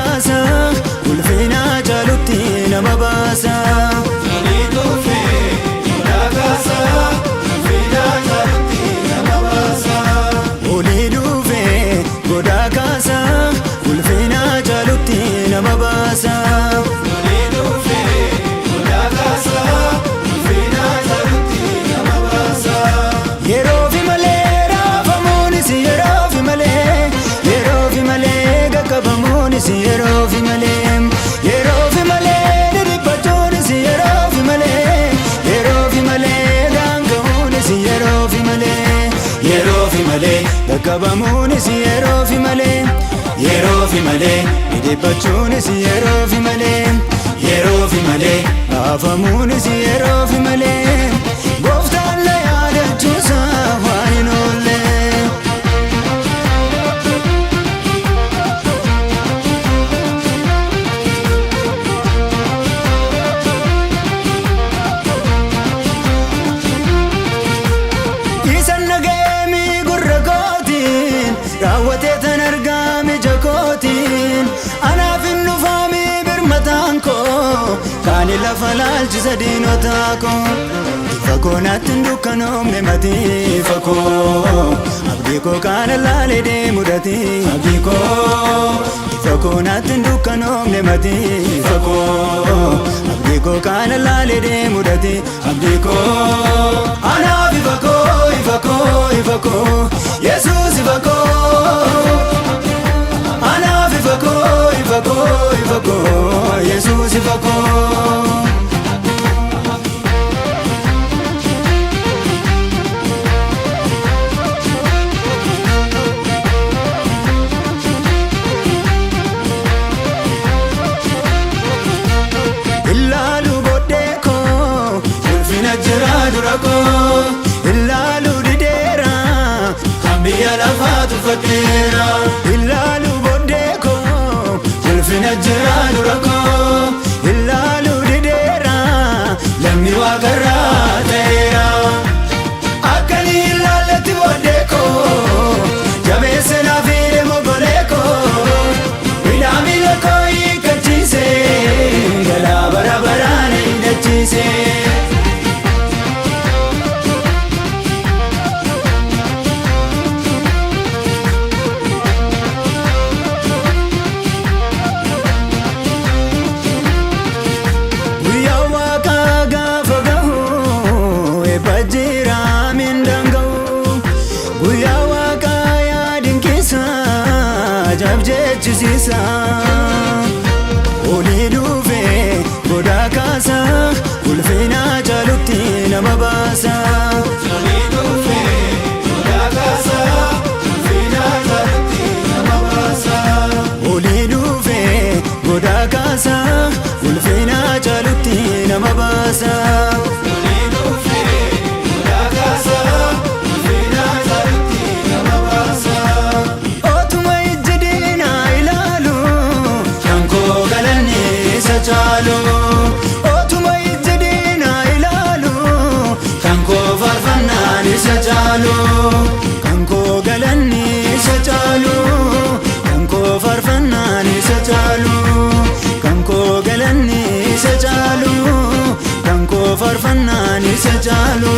kaasa ulfina jaalutti nama baasa. Olii dhufee godaa kaasa ulfina jaalutti nama baasa. Olii dhufee godaa kaasa ulfina jaalutti nama baasa. Olii dhufee godaa kaasa ulfina jaalutti nama baasa. Yeroo fi malee raafamuunis yeroo fi malee yeroo fi malee gaggabamuunis yeroo fi malee yeroo fi malee dhidhibbachuunis yeroo fi malee yeroo fi malee daangamuunis yeroo fi malee yeroo fi malee gaggabamuunis yeroo fi malee yeroo fi malee dhidhibbachuunis yeroo fi malee yeroo fi malee raafamuunis yeroo fi malee gooftaan na yaadachuusa waan hin oolle. Isan nagahee gurra kootiin raawwatee tan argame ija kootiin anaaf hin dhufaami birmataan koo kaani lafa laalchisa diinotaa koo. Ifa koo naatti hin dukkanoomne matii ifa koo abdii koo kaana laalee deemudhati abdii koo. Ifa koo naatti hin dukkanoomne matii ifa koo abdii koo kaana laalee deemudhati abdii koo. Anaaf ifa koo ifa koo ifa koo Yesuus ifa koo. Anaaf ifa koo ifa koo ifa koo Yesuus ifa koo. Ilaalu boodee koo ulfina jira dura koo ilaalu dideera kan biyya lafaa tuffateera. Ilaalu boodee koo ulfina jira dura koo ilaalu dideera lammi waaqarraa ta'eera. Akkani ilaalletti boodee koo jabeesse naaf hidhe mogolee koo midhaamila koo hiikkachiise galaa bara baraan hidhachiise. Guyyaa waaqaa gaafa gahu eebba jira mindaan gahu. Guyyaa waaqaa yaadin keessa ajaa'ib jechisiisa. Olii dhufee godaa kaasa ulfina jaalutti nama baasa. Olii dhufee godaa kaasa ulfina jaalutti nama baasa. Olii dhufee godaa kaasa ulfina jaalutti nama baasa. Olii dhufee godaa kaasa ulfina jaalutti nama baasa. Otuma ijji diinaa ilaalu kan koo galanni isa caalu. Otuma ijji diinaa ilaalu kan koo faarfannaan isa caalu. Kan koo galanni isa caalu kan koo faarfannaan isa caalu. Kan koo galanni isa caalu kan koo faarfannaan isa caalu.